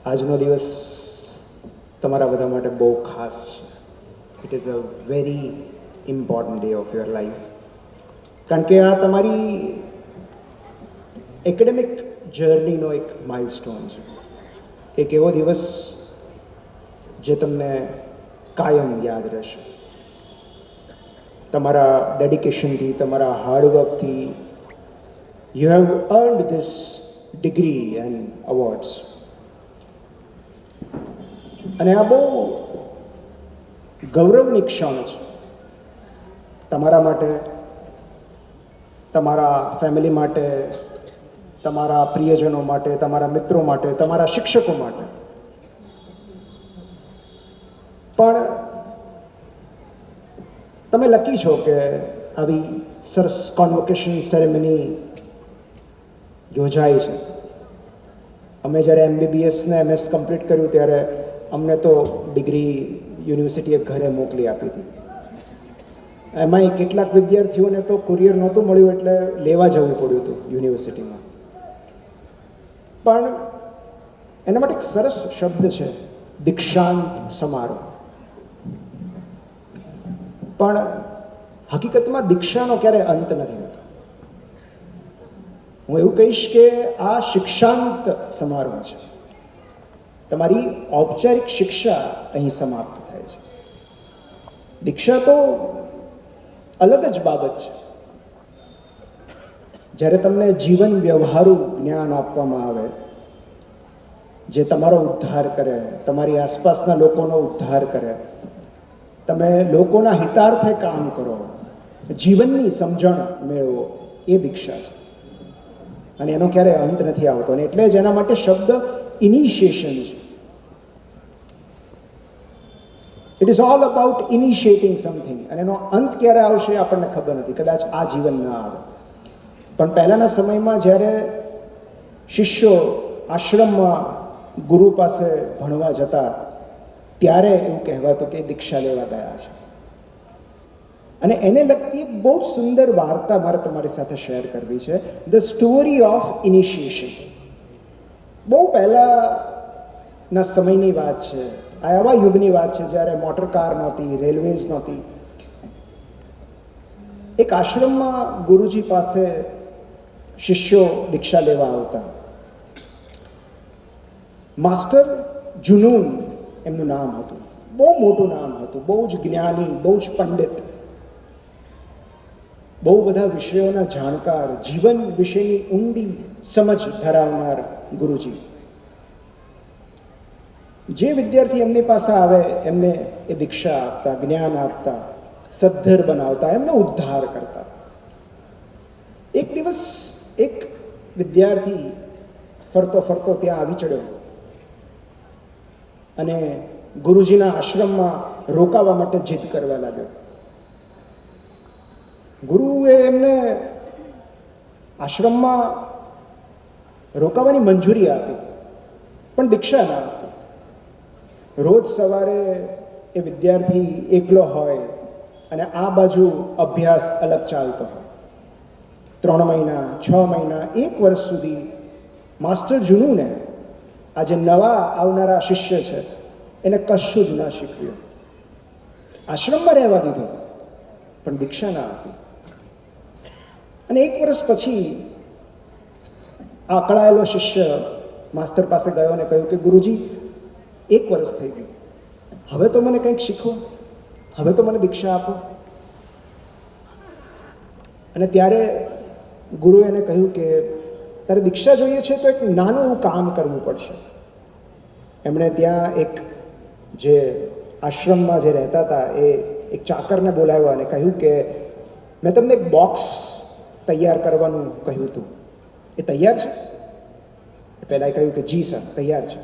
આજનો દિવસ તમારા બધા માટે બહુ ખાસ છે. It is a very important day of your life. કારણ કે આ તમારી એકેડેમિક જર્નીનો એક માઇલસ્ટોન છે. એક એવો દિવસ જે તમને કાયમ યાદ રહેશે. તમારા ડેડિકેશનથી, તમારા હાર્ડવર્કથી you have earned this degree and awards. અને આ બહુ ગૌરવની ક્ષણ છે તમારા માટે, તમારા ફેમિલી માટે, તમારા પ્રિયજનો માટે, તમારા મિત્રો માટે, તમારા શિક્ષકો માટે. પણ તમે લકી છો કે આવી સરસ કોન્વોકેશન સેરેમની યોજાઈ છે. અમે જ્યારે MBBS ને MS કમ્પ્લીટ કર્યું ત્યારે અમને તો ડિગ્રી યુનિવર્સિટીએ ઘરે મોકલી આપી હતી. એમાંય કેટલાક વિદ્યાર્થીઓને તો કુરિયર નહોતું મળ્યું એટલે લેવા જવું પડ્યું હતું યુનિવર્સિટીમાં. પણ એના માટે એક સરસ શબ્દ છે, દીક્ષાંત સમારોહ. પણ હકીકતમાં દીક્ષાનો ક્યારેય અંત નથી હોતો. હું એવું કહીશ કે આ શિક્ષાંત સમારોહ છે. તમારી ઔપચારિક શિક્ષા અહીં સમાપ્ત થાય છે. દીક્ષા તો અલગ જ બાબત છે. જ્યારે તમને જીવન વ્યવહારુ જ્ઞાન આપવામાં આવે, જે તમારો ઉદ્ધાર કરે, તમારી આસપાસના લોકોનો ઉદ્ધાર કરે, તમે લોકોના હિતાર્થે કામ કરો, જીવનની સમજણ મેળવો, એ દીક્ષા છે. અને એનો ક્યારેય અંત નથી આવતો. અને એટલે જ એના માટે શબ્દ ઇનિશિએશન છે. It is all about initiating something. અને એનો અંત ક્યારે આવશે આપણને ખબર નથી. કદાચ આ જીવન ન આવે. પણ પહેલાંના સમયમાં જ્યારે શિષ્યો આશ્રમમાં ગુરુ પાસે ભણવા જતા ત્યારે એવું કહેવાતું કે દીક્ષા લેવા ગયા છે. અને એને લગતી એક બહુ જ સુંદર વાર્તા મારે તમારી સાથે શેર કરવી છે. The story of initiation. બહુ પહેલાંના સમયની વાત છે. આ એવા યુગની વાત છે જ્યારે મોટર કાર નહોતી, રેલવેઝ નહોતી. એક આશ્રમમાં ગુરુજી પાસે શિષ્યો દીક્ષા લેવા આવતા. માસ્ટર જુનૂન એમનું નામ હતું. બહુ મોટું નામ હતું, બહુ જ જ્ઞાની, બહુ જ પંડિત, બહુ બધા વિષયોના જાણકાર, જીવન વિશેની ઊંડી સમજ ધરાવનાર ગુરુજી. જે વિદ્યાર્થી એમની પાસે આવે એમને એ દીક્ષા આપતા, જ્ઞાન આપતા, સદ્ધર બનાવતા, એમનો ઉદ્ધાર કરતા. એક દિવસ એક વિદ્યાર્થી ફરતો ફરતો ત્યાં આવી ચડ્યો અને ગુરુજીના આશ્રમમાં રોકાવા માટે જીદ કરવા લાગ્યો. ગુરુએ એમને આશ્રમમાં રોકાવાની મંજૂરી આપી, પણ દીક્ષા ના આપી. રોજ સવારે એ વિદ્યાર્થી એકલો હોય અને આ બાજુ અભ્યાસ અલગ ચાલતો હોય. 3 મહિના, 6 મહિના, 1 વર્ષ સુધી માસ્ટર જુનૂને આ જે નવા આવનારા શિષ્ય છે એને કશું જ ના શીખવ્યું. આશ્રમમાં રહેવા દીધો પણ દીક્ષા ના આપી. અને 1 વર્ષ પછી આ અકળાયેલો શિષ્ય માસ્ટર પાસે ગયો અને કહ્યું કે ગુરુજી, 1 વર્ષ થઈ ગયું, હવે તો મને કંઈક શીખો, હવે તો મને દીક્ષા આપો. અને ત્યારે ગુરુએ એને કહ્યું કે તારે દીક્ષા જોઈએ છે તો એક નાનું એવું કામ કરવું પડશે. એમણે ત્યાં એક જે આશ્રમમાં જે રહેતા હતા એ એક ચાકરને બોલાવ્યો અને કહ્યું કે મેં તમને એક બોક્સ તૈયાર કરવાનું કહ્યું હતું, એ તૈયાર છે? પહેલાં એ કહ્યું કે જી સર, તૈયાર છે.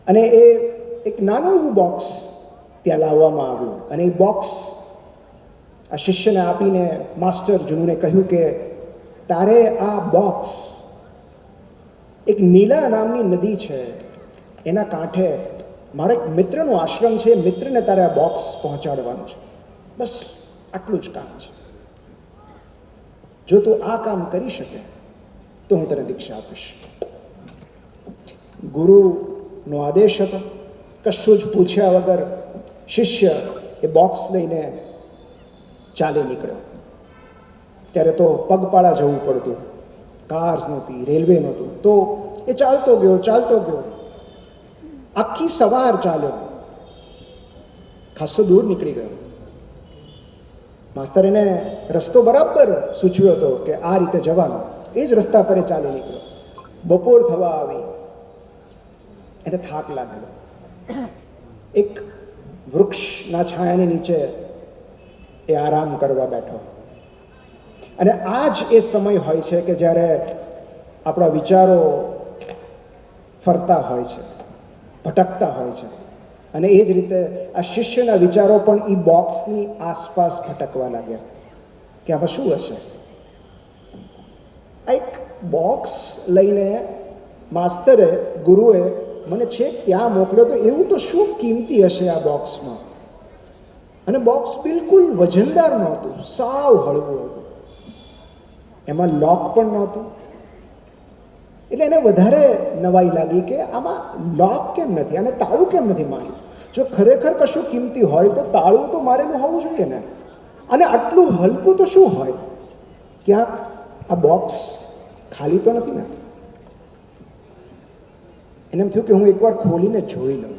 અને એ એક નાનું એવું બોક્સ ત્યાં લાવવામાં આવ્યું. અને એ બોક્સ આ શિષ્યને આપીને માસ્ટર જુનૂને કહ્યું કે તારે આ બોક્સ એક નીલા નામની નદી છે એના કાંઠે મારા એક મિત્રનો આશ્રમ છે, મિત્રને તારે આ બોક્સ પહોંચાડવાનું છે. બસ આટલું જ કામ છે. જો તું આ કામ કરી શકે તો હું તને દીક્ષા આપીશ. ગુરુનો આદેશ હતો. કશું જ પૂછ્યા વગર શિષ્ય એ બોક્સ લઈને ચાલી નીકળ્યો. ત્યારે તો પગપાળા જવું પડતું, કાર્સ નહોતી, રેલવે નહોતું, તો એ ચાલતો ગયો. આખી સવાર ચાલ્યો, ખાસો દૂર નીકળી ગયો. માસ્તર એને રસ્તો બરાબર સૂચવ્યો હતો કે આ રીતે જવાનું. એ જ રસ્તા પર એ ચાલી નીકળ્યો. બપોર થવા આવી, એને થાક લાગેલો. એક વૃક્ષના છાયાની નીચે એ આરામ કરવા બેઠો. અને આ જ એ સમય હોય છે કે જ્યારે આપણા વિચારો ફરતા હોય છે, ભટકતા હોય છે. અને એ જ રીતે આ શિષ્યના વિચારો પણ એ બોક્સની આસપાસ ભટકવા લાગ્યા કે આમાં શું હશે. આ એક બોક્સ લઈને માસ્તરે, ગુરુએ મને છેક ત્યાં મોકલ્યો, તો એવું તો શું કિંમતી હશે આ બોક્સમાં. અને બોક્સ બિલકુલ વજનદાર નહોતું, સાવ હળવું હતું. એમાં લોક પણ નહોતું. એટલે એને વધારે નવાઈ લાગી કે આમાં લોક કેમ નથી, અને તાળું કેમ નથી માર્યું. જો ખરેખર કશું કિંમતી હોય તો તાળું તો મારેલું હોવું જોઈએ ને. અને આટલું હલકું તો શું હોય. ક્યાંક આ બોક્સ ખાલી તો નથી ને. એને એમ થયું કે હું એકવાર ખોલીને જોઈ લઉં.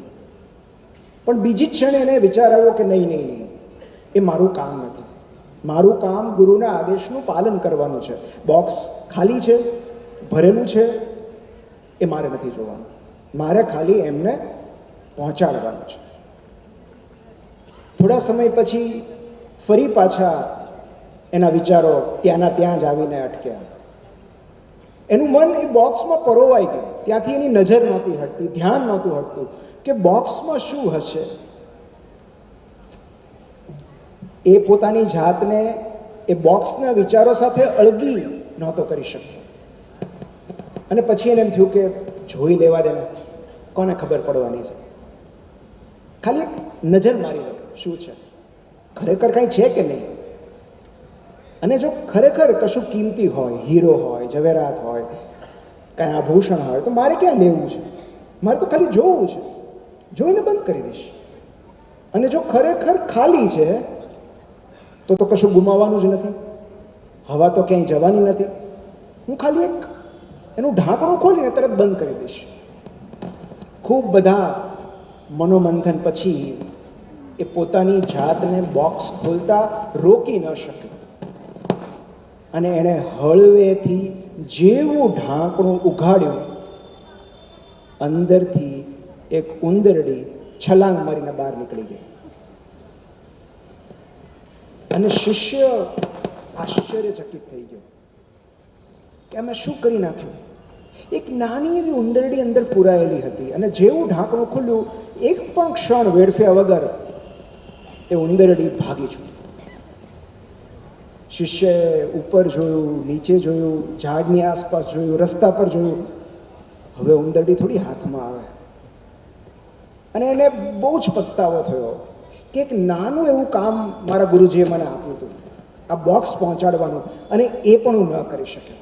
પણ બીજી જ ક્ષણે એને વિચાર આવ્યો કે નહીં, એ મારું કામ નથી. મારું કામ ગુરુના આદેશનું પાલન કરવાનું છે. બોક્સ ખાલી છે, ભરેલું છે, એ મારે નથી જોવાનું. મારે ખાલી એમને પહોંચાડવાનું છે. થોડા સમય પછી ફરી પાછા એના વિચારો ત્યાંના ત્યાં જ આવીને અટક્યા. એનું મન એ બોક્સમાં પરોવાઈ ગયું. ત્યાંથી એની નજર નહોતી હટતી, ધ્યાન નહોતું હટતું કે બોક્સમાં શું હશે. એ પોતાની જાતને એ બોક્સના વિચારો સાથે અળગી નહોતો કરી શકતો. અને પછી એને એમ થયું કે જોઈ લેવા દે, કોને ખબર પડવાની છે. ખાલી એક નજર મારી લો શું છે, ખરેખર કંઈ છે કે નહીં. અને જો ખરેખર કશું કિંમતી હોય, હીરો હોય, ઝવેરાત હોય, કાંઈ આભૂષણ હોય, તો મારે ક્યાં લેવું છે. મારે તો ખાલી જોવું છે. જોઈને બંધ કરી દઈશ. અને જો ખરેખર ખાલી છે તો કશું ગુમાવવાનું જ નથી. હવા તો ક્યાંય જવાની નથી. હું ખાલી એક એનું ઢાંકણું ખોલીને તરત બંધ કરી દઈશ. ખૂબ બધા મનોમંથન પછી એ પોતાની જાતને બોક્સ ખોલતા રોકી ન શક્યો. અને એણે હળવેથી જેવું ઢાંકણું ઉઘાડ્યું, અંદરથી એક ઉંદરડી છલાંગ મારીને બહાર નીકળી ગઈ. અને શિષ્ય આશ્ચર્યચકિત થઈ ગયો કે અમે શું કરી નાખ્યું. એક નાની એવી ઉંદરડી અંદર પુરાયેલી હતી. અને જેવું ઢાંકણું ખુલ્યું, એક પણ ક્ષણ વેડફ્યા વગર એ ઉંદરડી ભાગી છૂટી. શિષ્યએ ઉપર જોયું, નીચે જોયું, ઝાડની આસપાસ જોયું, રસ્તા પર જોયું. હવે ઉંદરડી થોડી હાથમાં આવે. અને એને બહુ જ પસ્તાવો થયો કે એક નાનું એવું કામ મારા ગુરુજીએ મને આપ્યું હતું, આ બોક્સ પહોંચાડવાનું, અને એ પણ હું ન કરી શક્યો.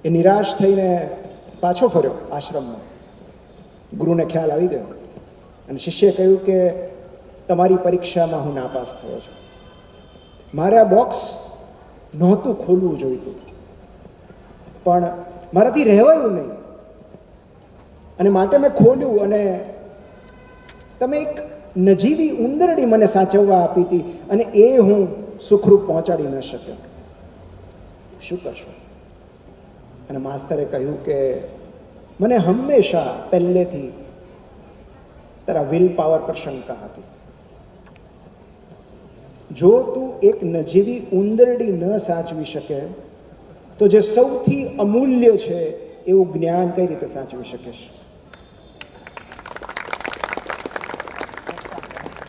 એ નિરાશ થઈને પાછો ફર્યો આશ્રમમાં. ગુરુને ખ્યાલ આવી ગયો. અને શિષ્યએ કહ્યું કે તમારી પરીક્ષામાં હું નાપાસ થયો છું. મારે આ બોક્સ નહોતું ખોલવું જોઈતું, પણ મારાથી રહેવાયું નહીં. અને માટે મેં ખોલ્યું, અને તમે એક નજીવી ઉંદરડી મને સાચવવા આપી હતી, અને એ હું સુખરૂપ પહોંચાડી ન શક્યો. શું કરશો? અને માસ્તરે કહ્યું કે મને હંમેશા પહેલેથી તારા વિલ પાવર પર શંકા હતી. જો તું એક નજીવી ઉંદરડી ન સાચવી શકે તો જે સૌથી અમૂલ્ય છે એવું જ્ઞાન કઈ રીતે સાચવી શકીશ?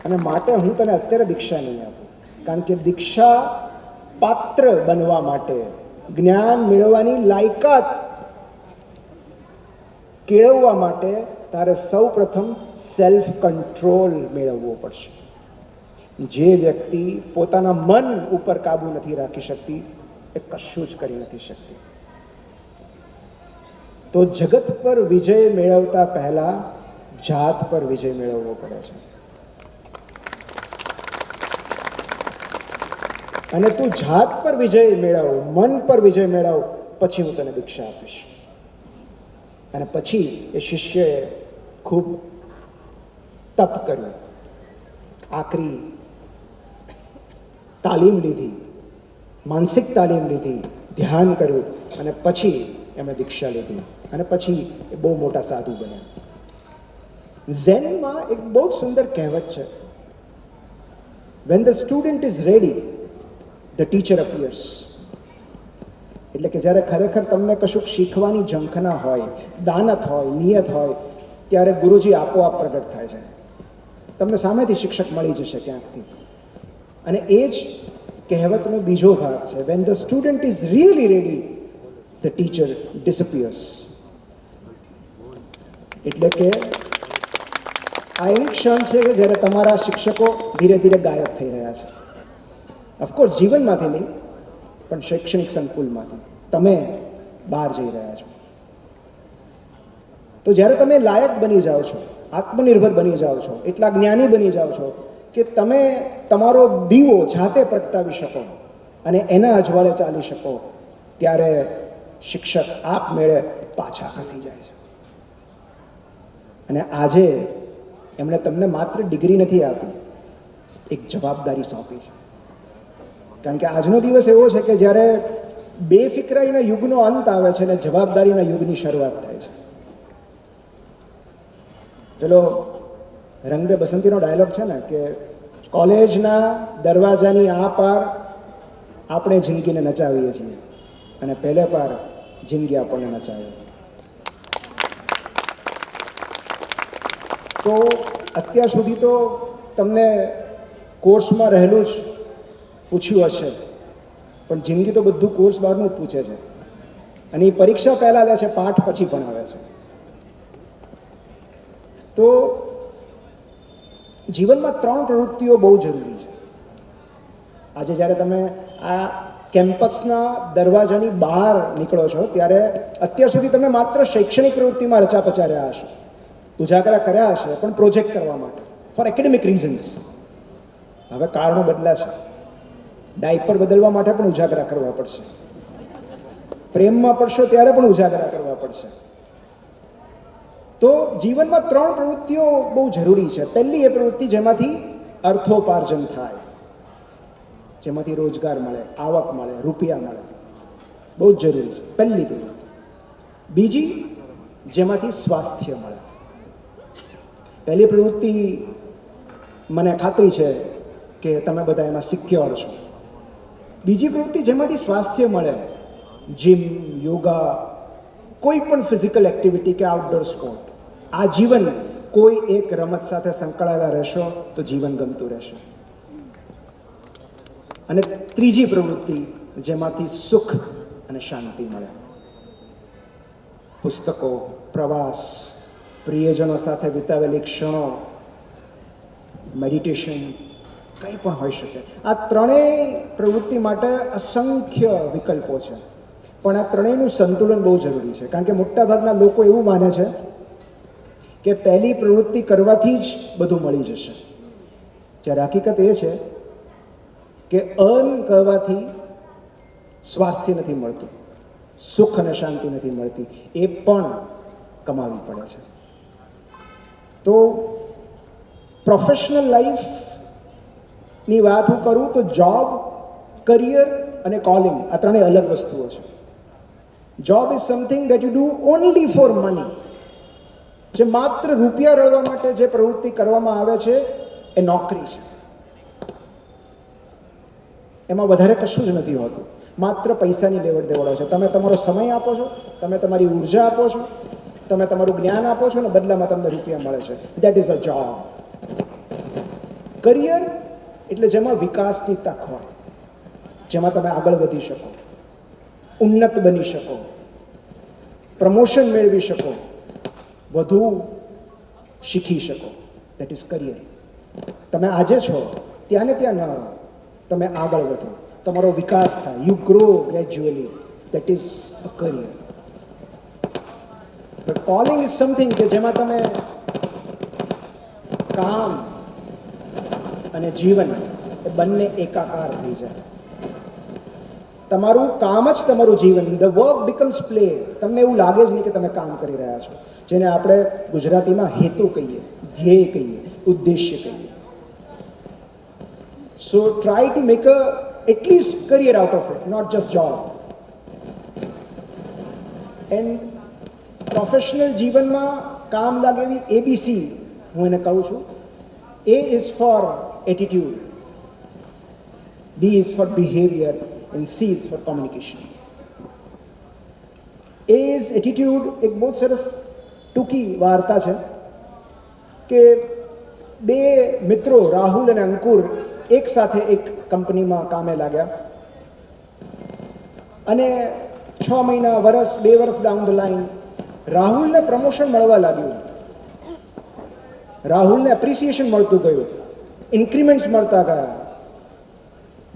અને માટે હું તને અત્યારે દીક્ષા નહીં આપું, કારણ કે દીક્ષા પાત્ર બનવા માટે, જ્ઞાન મેળવવાની લાયકાત કેળવવા માટે તારે સૌ પ્રથમ સેલ્ફ કંટ્રોલ મેળવવો પડશે. જે વ્યક્તિ પોતાના મન ઉપર કાબુ નથી રાખી શકતી એ કશું જ કરી નથી શકતી. તો જગત પર વિજય મેળવતા પહેલા જાત પર વિજય મેળવવો પડે છે. અને તું જાત પર વિજય મેળવ, મન પર વિજય મેળવ, પછી હું તને દીક્ષા આપીશ. અને પછી એ શિષ્યએ ખૂબ તપ કર્યું, આકરી તાલીમ લીધી, માનસિક તાલીમ લીધી, ધ્યાન કર્યું, અને પછી એમણે દીક્ષા લીધી, અને પછી એ બહુ મોટા સાધુ બન્યા. ઝેનમાં એક બહુ જ સુંદર કહેવત છે, when the student is ready, the teacher appears. એટલે કે જ્યારે ખરેખર તમને કશુંક શીખવાની ઝંખના હોય, દાનત હોય, નિયત હોય, ત્યારે ગુરુજી આપોઆપ પ્રગટ થાય છે. તમને સામેથી શિક્ષક મળી જશે ક્યાંકથી. અને એ જ કહેવતનો બીજો ભાગ છે, when the student is really ready, the teacher disappears. એટલે કે આ એવી ક્ષણ છે કે જ્યારે તમારા શિક્ષકો ધીરે ધીરે ગાયબ થઈ રહ્યા છે. ઓફકોર્સ જીવનમાંથી નહીં, પણ શૈક્ષણિક સંકુલમાંથી તમે બહાર જઈ રહ્યા છો. તો જ્યારે તમે લાયક બની જાઓ છો, આત્મનિર્ભર બની જાઓ છો, એટલા જ્ઞાની બની જાઓ છો કે તમે તમારો દીવો જાતે પ્રગટાવી શકો અને એના અજવાળે ચાલી શકો, ત્યારે શિક્ષક આપમેળે પાછા ખસી જાય છે. અને આજે એમણે તમને માત્ર ડિગ્રી નથી આપી, એક જવાબદારી સોંપી છે. કારણ કે આજનો દિવસ એવો છે કે જ્યારે બેફિકરાઈના યુગનો અંત આવે છે અને જવાબદારીના યુગની શરૂઆત થાય છે. પેલો રંગ દે બસંતીનો ડાયલોગ છે ને કે કોલેજના દરવાજાની આ પાર આપણે જિંદગીને નચાવીએ છીએ અને પહેલે પાર જિંદગી આપણને નચાવે. તો અત્યાર સુધી તો તમને કોર્સમાં રહેલું જ પૂછ્યું હશે, પણ જિંદગી તો બધું કોર્સ બહારનું જ પૂછે છે. અને એ પરીક્ષા પહેલાં લે છે, પાઠ પછી ભણાવે છે. તો જીવનમાં 3 પ્રવૃત્તિઓ બહુ જરૂરી છે. આજે જ્યારે તમે આ કેમ્પસના દરવાજાની બહાર નીકળો છો, ત્યારે અત્યાર સુધી તમે માત્ર શૈક્ષણિક પ્રવૃત્તિમાં રચા પચાર્યા હશો, ઉજાગરા કર્યા હશે, પણ પ્રોજેક્ટ કરવા માટે, ફોર એકેડેમિક રીઝન્સ. હવે કારણો બદલાશે. ડાયપર બદલવા માટે પણ ઉજાગરા કરવા પડશે, પ્રેમમાં પડશો ત્યારે પણ ઉજાગરા કરવા પડશે. તો જીવનમાં 3 પ્રવૃત્તિઓ બહુ જરૂરી છે. પહેલી એ પ્રવૃત્તિ જેમાંથી અર્થોપાર્જન થાય, જેમાંથી રોજગાર મળે, આવક મળે, રૂપિયા મળે, બહુ જ જરૂરી છે, પહેલી પ્રવૃત્તિ. બીજી જેમાંથી સ્વાસ્થ્ય મળે. પહેલી પ્રવૃત્તિ મને ખાતરી છે કે તમે બધા એમાં સિક્યોર છો. બીજી પ્રવૃત્તિ જેમાંથી સ્વાસ્થ્ય મળે, જીમ, યોગા, કોઈ પણ ફિઝિકલ એક્ટિવિટી કે આઉટડોર સ્પોર્ટ. આ જીવન કોઈ એક રમત સાથે સંકળાયેલા રહેશો તો જીવન ગમતું રહેશે. અને ત્રીજી પ્રવૃત્તિ જેમાંથી સુખ અને શાંતિ મળે. પુસ્તકો, પ્રવાસ, પ્રિયજનો સાથે વિતાવેલી ક્ષણો, મેડિટેશન, કંઈ પણ હોઈ શકે. આ ત્રણેય પ્રવૃત્તિ માટે અસંખ્ય વિકલ્પો છે, પણ આ ત્રણેયનું સંતુલન બહુ જરૂરી છે. કારણ કે મોટાભાગના લોકો એવું માને છે કે પહેલી પ્રવૃત્તિ કરવાથી જ બધું મળી જશે, જ્યારે હકીકત એ છે કે અર્ન કરવાથી સ્વાસ્થ્ય નથી મળતું, સુખ અને શાંતિ નથી મળતી, એ પણ કમાવી પડે છે. તો પ્રોફેશનલ લાઈફની વાત હું કરું તો જોબ, કરિયર અને કોલિંગ આ ત્રણેય અલગ વસ્તુઓ છે. Job is something that you do only for money. જે માત્ર રૂપિયા રળવા માટે જે પ્રવૃત્તિ કરવામાં આવે છે એ નોકરી છે. એમાં વધારે કશું જ નથી હોતું, માત્ર પૈસાની લેવડ દેવડ હોય છે. તમે તમારો સમય આપો છો, તમે તમારી ઉર્જા આપો છો, તમે તમારું જ્ઞાન આપો છો અને બદલામાં તમને રૂપિયા મળે છે. That is a job. Career એટલે જેમાં વિકાસની તક હોય, જેમાં તમે આગળ વધી શકો, ઉન્નત બની શકો, પ્રમોશન મેળવી શકો, વધુ શીખી શકો. That is career. તમે આજે છો ત્યાં ને ત્યાં ન રહો, તમે આગળ વધો, તમારો વિકાસ થાય, you grow gradually. That is a career. But calling is something કે જેમાં તમે કામ અને જીવન એ બંને એકાકાર થઈ જાય. તમારું કામ જ તમારું જીવન, ધ વર્ક બીકમ્સ પ્લે. તમને એવું લાગે જ નહીં કે તમે કામ કરી રહ્યા છો, જેને આપણે ગુજરાતીમાં હેતુ કહીએ, ધ્યેય કહીએ, ઉદ્દેશ્ય કહીએ. So try to make a at least career out of it, not just job. And professional જીવનમાં કામ લાગે એવી એબીસી હું એને કહું છું. A is for attitude, B is for behavior, and C is for communication. A is attitude એક બહુ સરસ ટૂંકી વાર્તા છે કે બે મિત્રો રાહુલ અને અંકુર એક સાથે એક કંપનીમાં કામે લાગ્યા અને 6 મહિના, વર્ષ, 2 વર્ષ ડાઉન ધ લાઈન રાહુલને પ્રમોશન મળવા લાગ્યું. રાહુલને એપ્રિસિએશન મળતું ગયું, ઇન્ક્રીમેન્ટ્સ મળતા ગયા,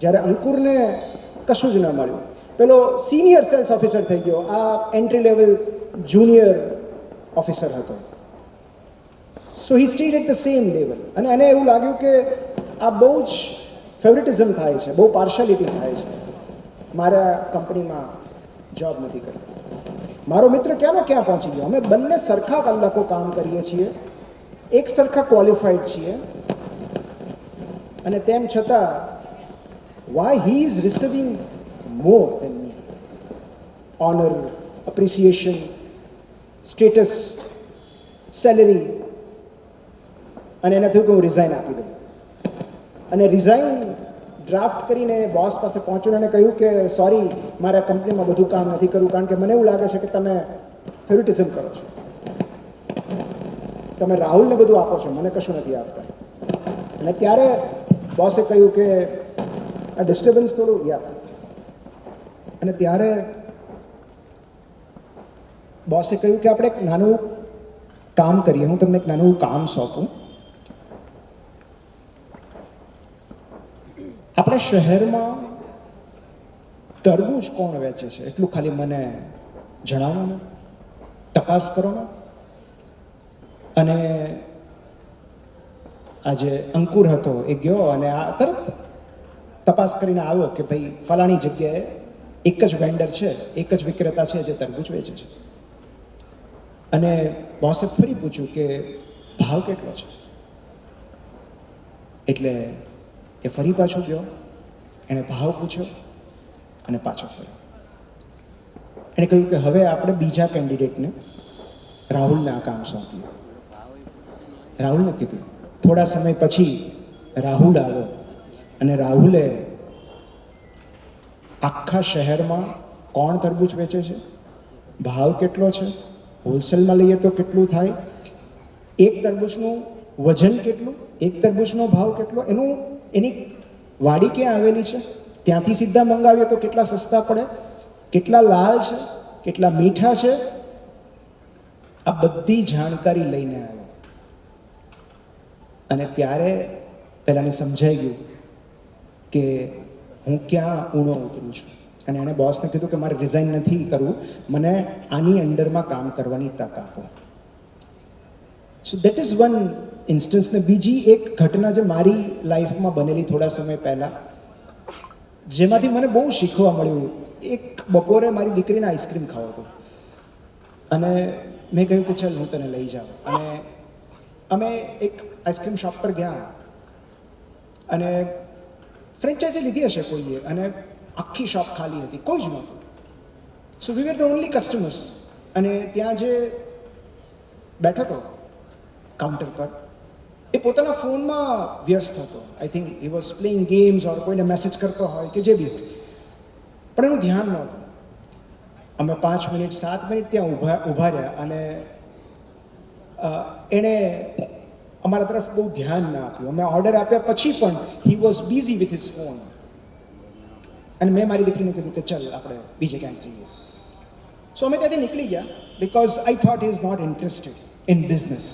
જ્યારે અંકુરને કશું જ ન મળ્યું. પેલો સિનિયર સેલ્સ ઓફિસર થઈ ગયો, આ એન્ટ્રી લેવલ જુનિયર ઓફિસર હતો. So he stayed at the same level. અને એને એવું લાગ્યું કે આ બહુ જ ફેવરિટિઝમ થાય છે, બહુ પાર્શિયાલિટી થાય છે, મારા કંપનીમાં જોબ નથી કરતો. મારો મિત્ર ક્યાંનો ક્યાં પહોંચી ગયો, અમે બંને સરખા કલાકો કામ કરીએ છીએ, એક સરખા ક્વોલિફાઈડ છીએ, અને તેમ છતાં why he is receiving more than me? Honor, appreciation, status, salary. અને એને થયું કે હું રિઝાઇન આપી દઉં. અને રિઝાઇન ડ્રાફ્ટ કરીને બોસ પાસે પહોંચ્યું અને કહ્યું કે સોરી, મારા કંપનીમાં બધું કામ નથી કરવું, કારણ કે મને એવું લાગે છે કે તમે ફેવરિટિઝમ કરો છો, તમે રાહુલને બધું આપો છો, મને કશું નથી આપતા. અને ત્યારે બોસે કહ્યું કે આ ડિસ્ટર્બન્સ થોડું યા. અને ત્યારે બોસે કહ્યું કે આપણે એક નાનું કામ કરીએ, હું તમને એક નાનું કામ સોંપું. આપણા શહેરમાં તરબૂચ કોણ વેચે છે એટલું ખાલી મને જણાવો ને, તપાસ કરો ને. અને આ જે અંકુર હતો એ ગયો અને આ તરત તપાસ કરીને આવ્યો કે ભાઈ ફલાણી જગ્યાએ એક જ વેન્ડર છે, એક જ વિક્રેતા છે જે તરબૂચ વેચે છે. અને બોસે ફરી પૂછ્યું કે ભાવ કેટલો છે? એટલે એ ફરી પાછો ગયો, એણે ભાવ પૂછ્યો અને પાછો ફર્યો. એણે કહ્યું કે હવે આપણે બીજા કેન્ડિડેટને રાહુલને આ કામ સોંપ્યું. રાહુલને કીધું. થોડા સમય પછી રાહુલ આવ્યો અને રાહુલે આખા શહેરમાં કોણ તરબૂચ વેચે છે, ભાવ કેટલો છે, હોલસેલમાં લઈએ તો કેટલું થાય, એક તરબૂચનું વજન કેટલું, એક તરબૂચનો ભાવ કેટલો, એની વાડી ક્યાં આવેલી છે, ત્યાંથી સીધા મંગાવીએ તો કેટલા સસ્તા પડે, કેટલા લાલ છે, કેટલા મીઠા છે, આ બધી જાણકારી લઈને આવ્યો. અને ત્યારે પહેલાંને સમજાઈ ગયું કે હું ક્યાં ઊણો ઉતરું છું. અને એણે બોસને કીધું કે મારે રિઝાઇન નથી કરવું, મને આની અંડરમાં કામ કરવાની તક આપો. સો દેટ ઇઝ વન ઇન્સ્ટન્સ. ને બીજી એક ઘટના જે મારી લાઈફમાં બનેલી થોડા સમય પહેલાં, જેમાંથી મને બહુ શીખવા મળ્યું. એક બપોરે મારી દીકરીને આઈસ્ક્રીમ ખાવો હતો અને મેં કહ્યું કે ચાલ હું તને લઈ જાઉં. અને અમે એક આઈસ્ક્રીમ શોપ પર ગયા અને ફ્રેન્ચાઇઝી લીધી હશે કોઈએ, અને આખી શોપ ખાલી હતી, કોઈ જ નહોતું. સો વી વેર ધ ઓનલી કસ્ટમર્સ. અને ત્યાં જે બેઠો હતો કાઉન્ટર પર, એ પોતાના ફોનમાં વ્યસ્ત હતો. I think he was playing games or કોઈને મેસેજ કરતો હોય કે જે બી હોય, પણ એનું ધ્યાન નહોતું. અમે 5 મિનિટ 7 મિનિટ ત્યાં ઊભા રહ્યા અને એણે અમારા તરફ બહુ ધ્યાન ના આપ્યું. અમે ઓર્ડર આપ્યા પછી પણ he was busy with his phone. અને મેં મારી દીકરીને કીધું કે ચાલ આપણે બીજે ક્યાંક જઈએ. સો અમે ત્યાંથી નીકળી ગયા because I thought he is not interested in business.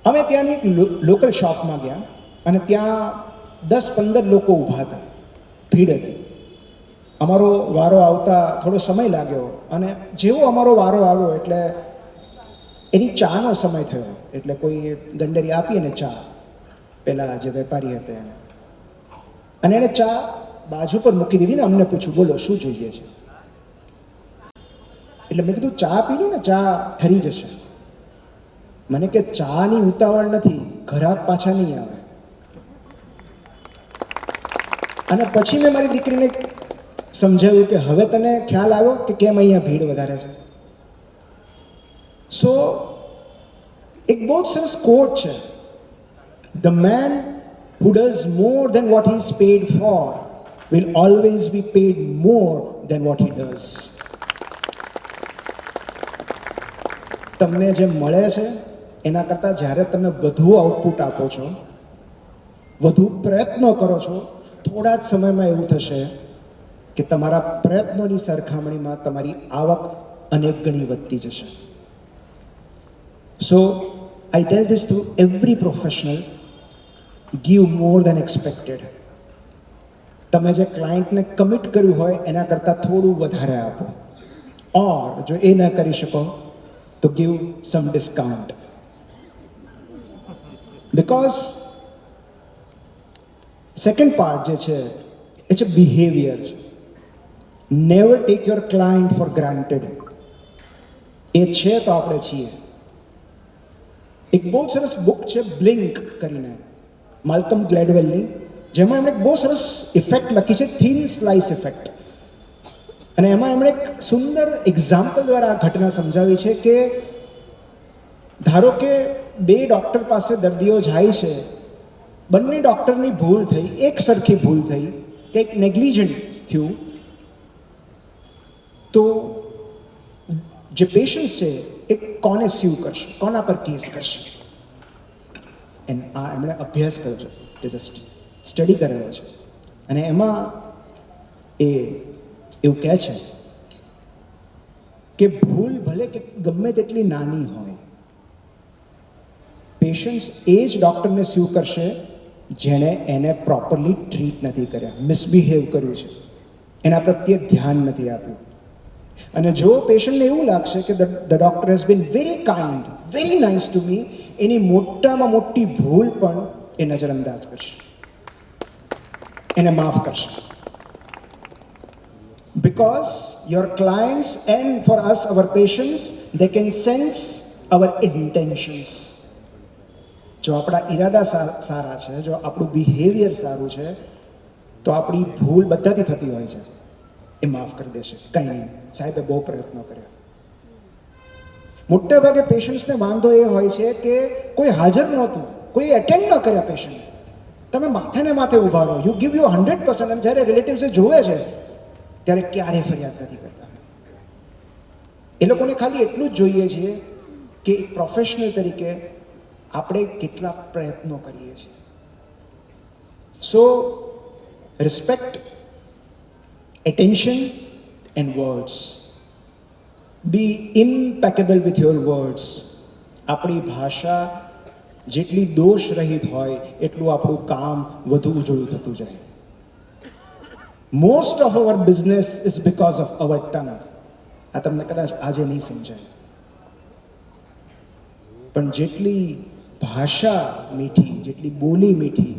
અમે ત્યાંની એક લોકલ શોપમાં ગયા અને ત્યાં 10-15 લોકો ઊભા હતા, ભીડ હતી. અમારો વારો આવતા થોડો સમય લાગ્યો અને જેવો અમારો વારો આવ્યો એટલે એની ચાનો સમય થયો. એટલે કોઈ ગંડરી આપીએ ને ચા, પેલા જે વેપારી હતા એને, અને એણે ચા બાજુ પર મૂકી દીધી ને અમને પૂછ્યું, બોલો શું જોઈએ છે? એટલે મેં કીધું ચા પી લો ને, ચા ઠરી જશે. મને કે ચાની ઉતાવળ નથી, ઘરાક પાછા નહીં આવે. અને પછી મેં મારી દીકરીને સમજાવ્યું કે હવે તને ખ્યાલ આવ્યો કે કેમ અહીંયા ભીડ વધારે છે. સો એક બહુ જ સરસ કોટ છે, the man who does more than what he is paid for will always be paid more than what he does. તમને જે મળે છે એના કરતાં જ્યારે તમે વધુ આઉટપુટ આપો છો, વધુ પ્રયત્નો કરો છો, થોડા જ સમયમાં એવું થશે કે તમારા પ્રયત્નોની સરખામણીમાં તમારી આવક અનેક ગણી વધતી જશે. સો I tell this to every professional, give more than expected. તમે જે ક્લાયન્ટને કમિટ કર્યું હોય એના કરતાં થોડું વધારે આપો, ઓર જો એ ન કરી શકો તો give some discount. Because second part જે છે એ છે બિહેવિયર છે. Never take your client for granted. એ છે તો આપણે છીએ. એક બહુ સરસ બુક છે બ્લિંક કરીને, માલ્કમ ગ્લેડવેલની, જેમાં એમણે એક બહુ સરસ ઇફેક્ટ લખી છે, થિન સ્લાઇસ ઇફેક્ટ. અને એમાં એમણે એક સુંદર એક્ઝામ્પલ દ્વારા આ ઘટના સમજાવી છે કે ધારો કે બે ડૉક્ટર પાસે દર્દીઓ જાય છે, બંને ડૉક્ટરની ભૂલ થઈ, એક સરખી ભૂલ થઈ, કંઈક નેગ્લિજન્ટ થયું, તો જે પેશન્ટ છે એ કોને સ્યુ કરશે, કોના પર કેસ કરશે? એમ આ એમણે અભ્યાસ કર્યો છે, ઇટ ઇઝ અ સ્ટડી કરેલો છે. અને એમાં એ એવું કહે છે કે ભૂલ ભલે કે ગમે તેટલી નાની હોય, પેશન્ટ્સ એ જ ડૉક્ટરને સ્યુ કરશે જેણે એને પ્રોપરલી ટ્રીટ નથી કર્યા, મિસબિહેવ કર્યું છે, એના પ્રત્યે ધ્યાન નથી આપ્યું. અને જો પેશન્ટને એવું લાગશે કે the doctor has been very kind, very nice to me, એની મોટામાં મોટી ભૂલ પણ એ નજરઅંદાજ કરશે, એને માફ કરશે. Because your clients and for us, our patients, they can sense our intentions. જો આપણા ઈરાદા સારા છે, જો આપણું બિહેવિયર સારું છે, તો આપણી ભૂલ બધાથી થતી હોય છે, એ માફ કરી દેશે. કંઈ નહીં, સાહેબે બહુ પ્રયત્નો કર્યા. મોટા ભાગે પેશન્ટ્સને વાંધો એ હોય છે કે કોઈ હાજર નહોતું, કોઈ એટેન્ડ ન કર્યા પેશન્ટ. તમે માથે ને માથે ઊભા રહો, યુ ગીવ યુ 100%, અને જ્યારે રિલેટિવ્સે જોવે છે ત્યારે ક્યારેય ફરિયાદ નથી કરતા. એ લોકોને ખાલી એટલું જ જોઈએ છે કે એક પ્રોફેશનલ તરીકે આપણે કેટલા પ્રયત્નો કરીએ છીએ. સો respect, attention and words. Be impeccable with your words. આપણી ભાષા જેટલી દોષ રહિત હોય એટલું આપણું કામ વધુ ઉજળું થતું જાય. Most of our business is because of our tongue. આ તમને કદાચ આજે નહીં સમજાય, પણ જેટલી ભાષા મીઠી, જેટલી બોલી મીઠી,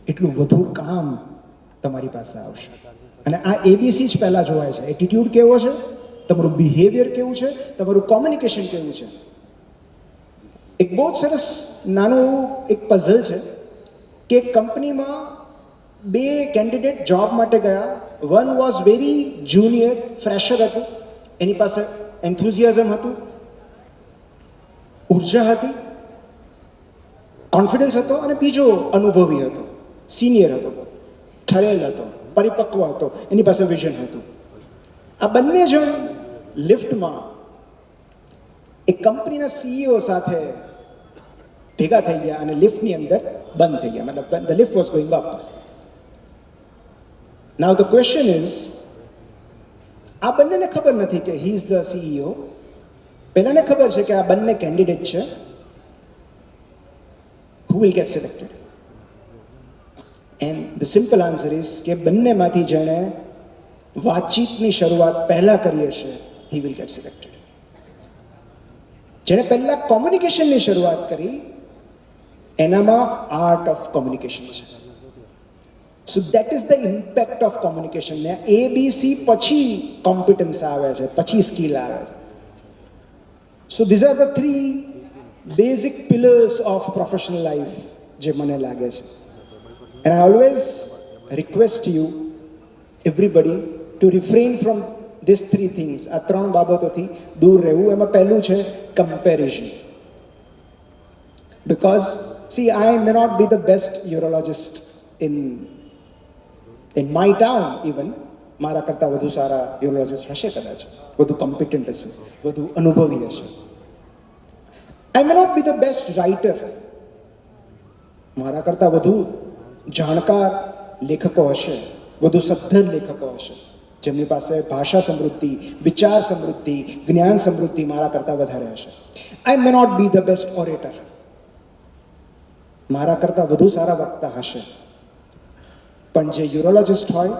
એટલું વધુ કામ તમારી પાસે આવશે. અને આ એબીસી જ પહેલાં જોવાય છે. એટીટ્યૂડ કેવો છે, તમારું બિહેવિયર કેવું છે, તમારું કોમ્યુનિકેશન કેવું છે. એક બહુ જ સરસ નાનું એક પઝલ છે કે કંપનીમાં બે કેન્ડિડેટ જોબ માટે ગયા. One was very junior, fresher હતું, એની પાસે એન્થુઝિયાઝમ હતું, ઉર્જા હતી, કોન્ફિડન્સ હતો. અને બીજો અનુભવી હતો, સિનિયર હતો, ઠરેલ હતો, પરિપક્વ હતો, એની પાસે વિઝન હતું. આ બંને જણ લિફ્ટમાં એક કંપનીના સીઈઓ સાથે ભેગા થઈ ગયા અને લિફ્ટની અંદર બંધ થઈ ગયા. મતલબ the lift was going up. Now the question is, આ બંનેને ખબર નથી કે હી ઇઝ ધ સીઈઓ. પહેલાને ખબર છે કે આ બંને કેન્ડિડેટ છે, who will get selected? And the simple answer is કે બંનેમાંથી જેણે વાતચીતની શરૂઆત પહેલાં કરીએ છીએ, હી વિલ ગેટ સિલેક્ટેડ. જેણે પહેલાં કોમ્યુનિકેશનની શરૂઆત કરી એનામાં આર્ટ ઓફ કોમ્યુનિકેશન છે. So that is the impact of communication. ને ABC પછી કોમ્પિટન્સ આવે છે, પછી સ્કિલ આવે છે. So these are the 3 basic pillars of professional life જે મને લાગે છે. And I always request you everybody to refrain from this 3 things. આ 3 બાબતોથી દૂર રહેવું. એમાં પહેલું છે comparison. Because see I may not be the best urologist in my town. Even મારા કરતાં વધુ સારા યુરોલોજિસ્ટ હશે કદાચ, વધુ કોમ્પિટન્ટ હશે, વધુ અનુભવી હશે. I may not be the best writer. મારા કરતાં વધુ જાણકાર લેખકો હશે, વધુ સદ્ધર લેખકો હશે, જેમની પાસે ભાષા સમૃદ્ધિ, વિચાર સમૃદ્ધિ, જ્ઞાન સમૃદ્ધિ મારા કરતાં વધારે હશે. I may not be the best orator. મારા કરતાં વધુ સારા વક્તા હશે, પણ જે યુરોલોજિસ્ટ હોય,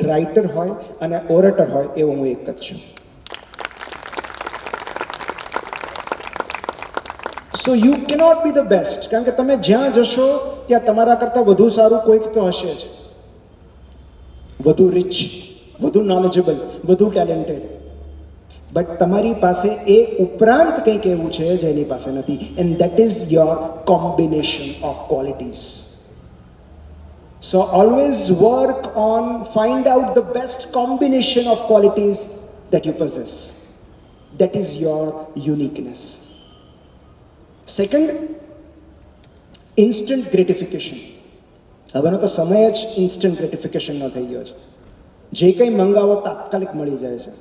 રાઇટર હોય અને ઓરેટર હોય એવો હું એક જ છું. So you cannot B the best, કારણ કે તમે જ્યાં જશો ત્યાં તમારા કરતાં વધુ સારું કોઈક તો હશે જ, વધુ રિચ, વધુ નોલેજેબલ, વધુ ટેલેન્ટેડ. બટ તમારી પાસે એ ઉપરાંત કંઈક એવું છે જેની પાસે નથી. And that is your combination of qualities. So always work on find out the best combination of qualities that you possess. That is your uniqueness. Second, instant gratification. હવેનો તો સમય જ ઇન્સ્ટન્ટ ગ્રેટિફિકેશનનો થઈ ગયો છે. જે કંઈ મંગાવો તાત્કાલિક મળી જાય છે.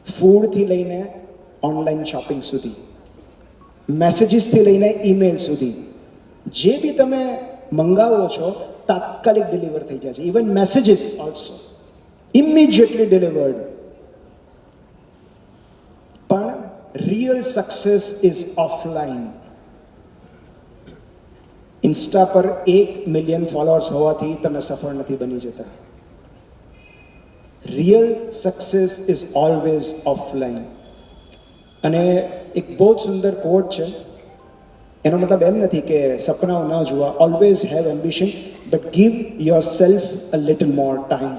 ફૂડથી લઈને ઓનલાઈન શોપિંગ સુધી, મેસેજીસથી લઈને ઈમેલ સુધી, જે બી તમે મંગાવો છો તાત્કાલિક ડિલિવર થઈ જાય છે. Even messages also immediately delivered. પણ real success is offline. Insta પર 1 મિલિયન ફોલોઅર્સ હોવાથી તમે સફળ નથી બની જતા. Real success is always offline. અને એક બહુ જ સુંદર કોટ છે. એનો મતલબ એમ નથી કે સપનાઓ ન જોવા. Always have ambition but give your self a little more time.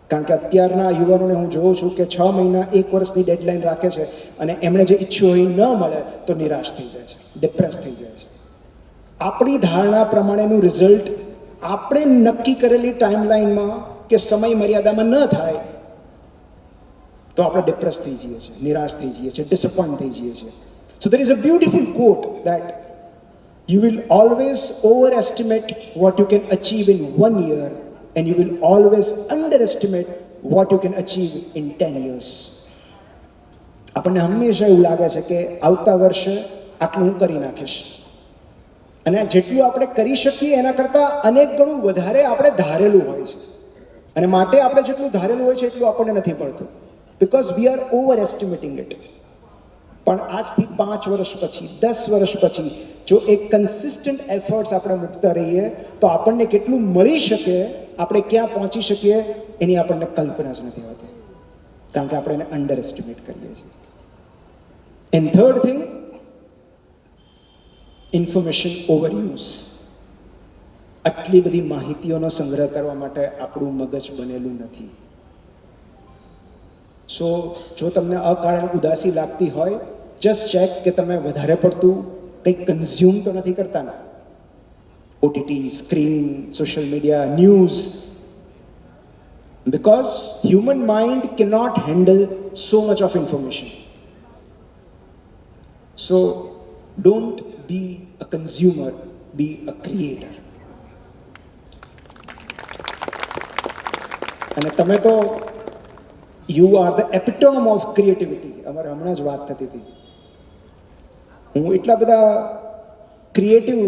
કારણ કે અત્યારના યુવાનોને હું જોઉં છું કે 6 મહિના 1 વર્ષની ડેડલાઇન રાખે છે અને એમણે જે ઈચ્છ્યું હોય ન મળે તો નિરાશ થઈ જાય છે, ડિપ્રેસ થઈ જાય છે. આપણી ધારણા પ્રમાણેનું રિઝલ્ટ આપણે નક્કી કરેલી ટાઈમલાઈનમાં કે સમય મર્યાદામાં ન થાય તો આપણે ડિપ્રેસ થઈ જઈએ છીએ, નિરાશ થઈ જઈએ છીએ, ડિસઅપોઇન્ટ થઈ જઈએ છીએ. So there is a beautiful quote that you will always overestimate what you can achieve in 1 year and you will always underestimate what you can achieve in 10 years. આપણને હંમેશા એવું લાગે છે કે આવતા વર્ષે આટલું હું કરી નાખીશ, અને જેટલું આપણે કરી શકીએ એના કરતાં અનેક ગણું વધારે આપણે ધારેલું હોય છે, અને માટે આપણે જેટલું ધારેલું હોય છે એટલું આપણને નથી મળતું, because we are overestimating it. પણ આજથી 5 વર્ષ પછી, 10 વર્ષ પછી જો એક કન્સિસ્ટન્ટ એફર્ટ્સ આપણે મૂકતા રહીએ તો આપણને કેટલું મળી શકે, આપણે ક્યાં પહોંચી શકીએ એની આપણને કલ્પના જ નથી હોતી, કારણ કે આપણે એને અંડર એસ્ટિમેટ કરીએ છીએ. And third thing, information overuse. આટલી બધી માહિતીઓનો સંગ્રહ કરવા માટે આપણું મગજ બનેલું નથી. સો જો તમને અકારણ ઉદાસી લાગતી હોય, જસ્ટ ચેક કે તમે વધારે પડતું કંઈક કન્ઝ્યુમ તો નથી કરતા ને. OTT, screen, social media, news. Because human mind cannot handle so much of information. So don't be a consumer, be a creator. અને તમે તો you are the epitome of creativity. અમારે હમણાં જ વાત થતી હતી. હું એટલા બધા ક્રિએટિવ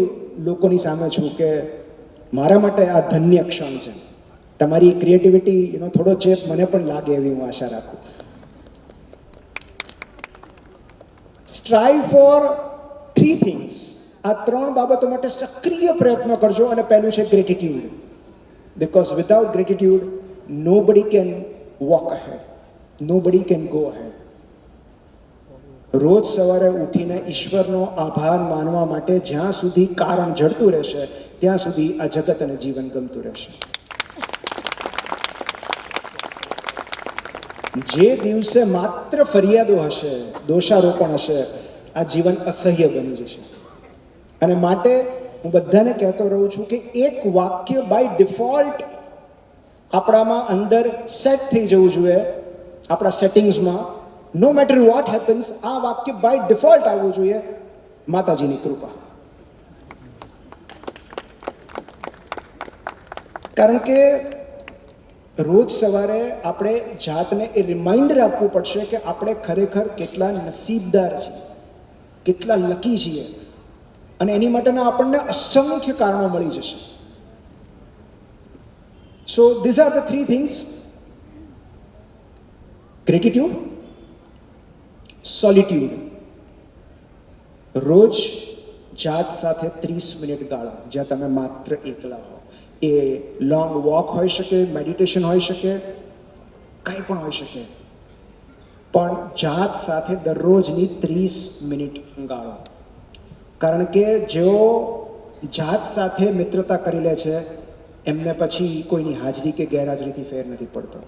લોકોની સામે છું કે મારા માટે આ ધન્ય ક્ષણ છે. તમારી ક્રિએટિવિટી એનો થોડો ચેપ મને પણ લાગે એવી હું આશા રાખું. સ્ટ્રાઇવ ફોર 3 થિંગ્સ. આ 3 બાબતો માટે સક્રિય પ્રયત્નો કરજો. અને પહેલું છે gratitude. Because without gratitude nobody can walk ahead. Nobody can go ahead. રોજ સવારે ઉઠીને ઈશ્વરનો આભાર માનવા માટે જ્યાં સુધી કારણ જડતું રહેશે ત્યાં સુધી આ જગત અને જીવન ગમતું રહેશે. જે દિવસે માત્ર ફરિયાદો હશે, દોષારોપણ હશે, આ જીવન અસહ્ય બની જશે. અને માટે હું બધાને કહેતો રહું છું કે એક વાક્ય બાય ડિફોલ્ટ આપણામાં અંદર સેટ થઈ જવું જોઈએ, આપણા સેટિંગ્સમાં. નો મેટર વોટ હેપન્સ, આ વાક્ય બાય ડિફોલ્ટ આવવું જોઈએ, માતાજીની કૃપા. કારણ કે રોજ સવારે આપણે જાતને એ રિમાઇન્ડર આપવું પડશે કે આપણે ખરેખર કેટલા નસીબદાર છીએ, કેટલા લકી છીએ. અને એની માટેના આપણને અસંખ્ય કારણો મળી જશે. So these are the 3 things: gratitude, solitude. રોજ જાત સાથે 30 મિનિટ ગાળો જ્યાં તમે માત્ર એકલા હો. એ લોંગ વોક હોઈ શકે, મેડિટેશન હોઈ શકે, કંઈ પણ હોઈ શકે, પણ જાત સાથે દરરોજની 30 મિનિટ ગાળો. કારણ કે જેઓ જાત સાથે મિત્રતા કરી લે છે એમને પછી કોઈની હાજરી કે ગેરહાજરીથી ફેર નથી પડતો.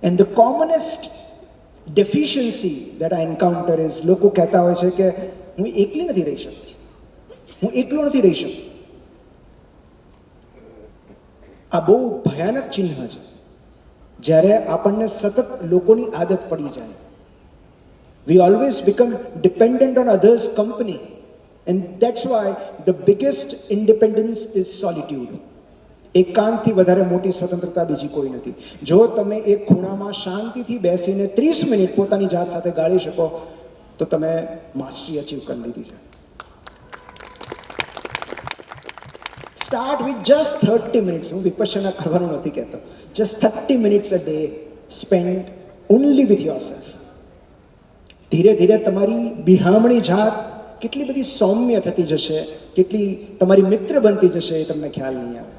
And the કોમનેસ્ટ deficiency that I encounter is, લોકો કહેતા હોય છે કે હું એકલી નથી રહી શકતી, હું એકલો નથી રહી શકતી. આ બહુ ભયાનક ચિહ્ન છે જ્યારે આપણને સતત લોકોની આદત પડી જાય. વી always become dependent on others company. And that's why the biggest independence is solitude. એકાંતથી વધારે મોટી સ્વતંત્રતા બીજી કોઈ નથી. જો તમે એક ખૂણામાં શાંતિથી બેસીને 30 મિનિટ પોતાની જાત સાથે ગાળી શકો તો તમે માસ્ટરી અચીવ કરી લીધી છે. Start with just 30 minutes. હું વિપશ્યના કરવાનું નથી કહેતો. Just 30 minutes a day spend only with yourself. ધીરે ધીરે તમારી બિહામણી જાત કેટલી બધી સૌમ્ય થતી જશે, કેટલી તમારી મિત્ર બનતી જશે એ તમને ખ્યાલ નહીં આવે.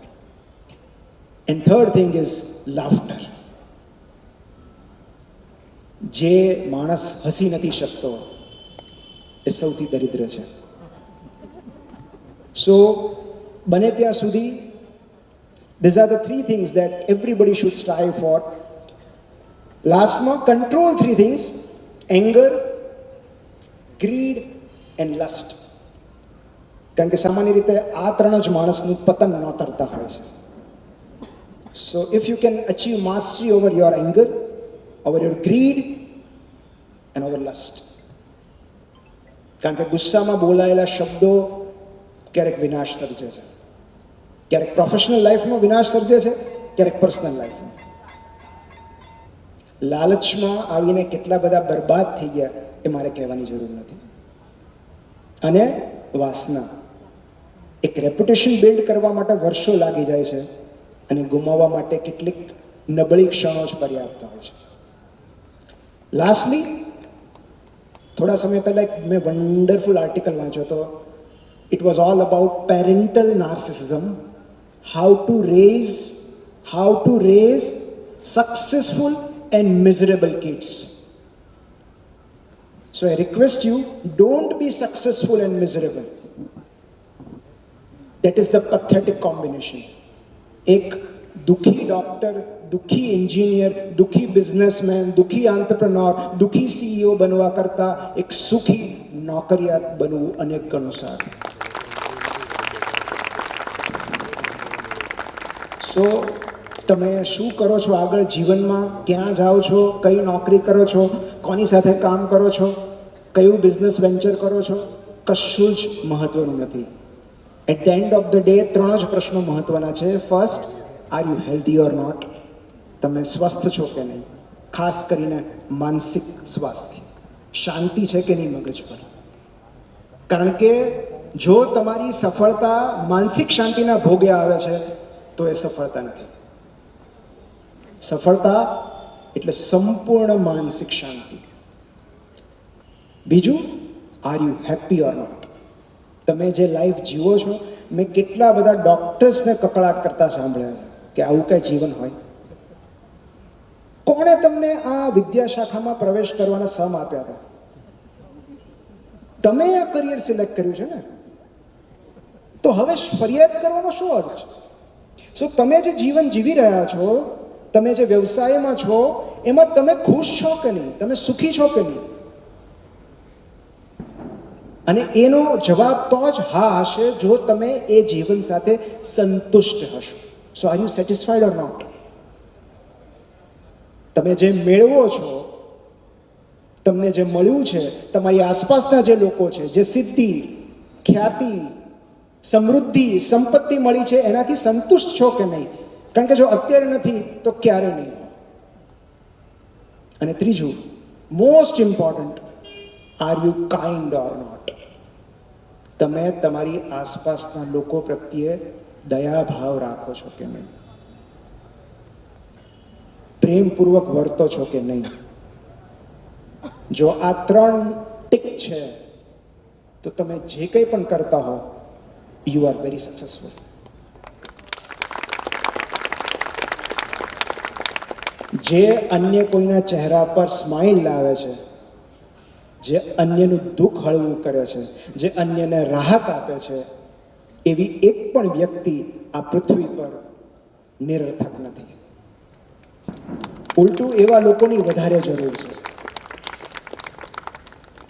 And third thing is laughter. જે માણસ હસી નથી શકતો એ સૌથી દરિદ્ર છે. સો બને ત્યાં સુધી these are the 3 things that everybody should strive for. લાસ્ટમાં control 3 things: anger, greed and lust. કારણ કે સામાન્ય રીતે આ 3 જ માણસનું પતન નોતરતા હોય છે. સો if you can achieve mastery over your anger, over your grid and over last. કારણ કે ગુસ્સામાં બોલાયેલા શબ્દો ક્યારેક વિનાશ સર્જે છે, ક્યારેક પ્રોફેશનલ લાઈફનો વિનાશ સર્જે છે, ક્યારેક પર્સનલ લાઈફનો. લાલચમાં આવીને કેટલા બધા બરબાદ થઈ ગયા એ મારે કહેવાની જરૂર નથી. અને વાસના, એક રેપ્યુટેશન બિલ્ડ કરવા માટે વર્ષો લાગી જાય છે અને ગુમાવવા માટે કેટલીક નબળી ક્ષણો જ પર્યાપ્ત હોય છે. લાસ્ટલી, થોડા સમય પહેલાં મેં વન્ડરફુલ આર્ટિકલ વાંચ્યો હતો. It was all about parental narcissism, how to raise successful and miserable kids. So I request you, don't be successful and miserable. That is the pathetic combination. એક દુઃખી ડોક્ટર, દુઃખી engineer, દુઃખી businessman, દુઃખી આંત્રપ્રનોર, દુઃખી CEO બનવા કરતાં એક સુખી નોકરિયાત બનવું અનેક ગણું સારું. સો તમે શું કરો છો આગળ જીવનમાં, ક્યાં જાઓ છો, કઈ નોકરી કરો છો, કોની સાથે કામ કરો છો, કયું બિઝનેસ વેન્ચર કરો છો, કશું જ મહત્વનું નથી. At the end of the day 3 જ પ્રશ્નો મહત્વના છે. First, are you healthy or not? તમે સ્વસ્થ છો કે નહીં? ખાસ કરીને માનસિક સ્વાસ્થ્ય, શાંતિ છે કે નહીં મગજ પર? કારણ કે જો તમારી સફળતા માનસિક શાંતિના ભોગે આવે છે તો એ સફળતા નથી. સફળતા એટલે સંપૂર્ણ માનસિક શાંતિ. બીજું, are you happy or not? તમે જે લાઈફ જીવો છો, મેં કેટલા બધા ડૉક્ટર્સને કકળાટ કરતા સાંભળ્યા કે આવું કાંઈ જીવન હોય. કોણે તમને આ વિદ્યાશાખામાં પ્રવેશ કરવાના સમ આપ્યા હતા? તમે આ કરિયર સિલેક્ટ કર્યું છે ને, તો હવે ફરિયાદ કરવાનો શું અર્થ છે? સો તમે જે જીવન જીવી રહ્યા છો, તમે જે વ્યવસાયમાં છો, એમાં તમે ખુશ છો કે નહીં? તમે સુખી છો કે નહીં? અને એનો જવાબ તો જ હા હશે જો તમે એ જીવન સાથે સંતુષ્ટ હશો. So are you satisfied or not? તમે જે મેળવો છો, તમને જે મળ્યું છે, તમારી આસપાસના જે લોકો છે, જે સિદ્ધિ, ખ્યાતિ, સમૃદ્ધિ, સંપત્તિ મળી છે, એનાથી સંતુષ્ટ છો કે નહીં? કારણ કે જો અત્યારે નથી તો ક્યારે નહીં. અને ત્રીજું, most important, are you kind or not? તમે તમારી આસપાસના લોકો પ્રત્યે દયાભાવ રાખો છો કે નહીં? પ્રેમપૂર્વક વર્તો છો કે નહીં? જો આ 3 ટિક છે તો તમે જે કંઈ પણ કરતા હો, યુ આર વેરી સક્સેસફુલ. જે અન્ય કોઈના ચહેરા પર સ્માઇલ લાવે છે, જે અન્યનું દુઃખ હળવું કરે છે, જે અન્યને રાહત આપે છે, એવી એક પણ વ્યક્તિ આ પૃથ્વી પર નિરર્થક નથી. ઉલટું એવા લોકોની વધારે જરૂર છે.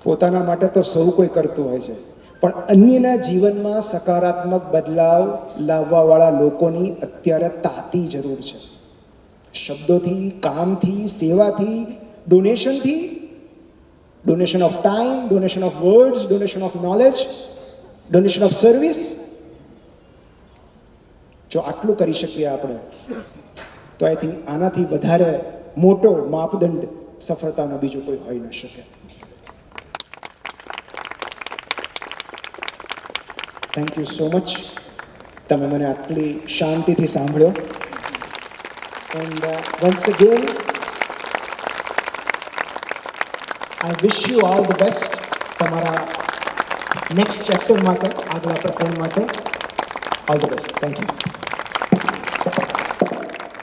પોતાના માટે તો સૌ કોઈ કરતું હોય છે, પણ અન્યના જીવનમાં સકારાત્મક બદલાવ લાવવાવાળા લોકોની અત્યારે તાતી જરૂર છે. શબ્દોથી, કામથી, સેવાથી, ડોનેશનથી, donation of time, donation of words, donation of knowledge, donation of service. જો આટલું કરી શકીએ આપણે, તો આઈ થિંક આનાથી વધારે મોટો માપદંડ સફળતાનો બીજો કોઈ હોઈ ન શકે. Thank you so much. તમે મને આટલી શાંતિથી સાંભળ્યો. And once again I wish you all the best તમારા નેક્સ્ટ ચેપ્ટર માટે, આગલા પ્રકરણ માટે. All the best. Thank you.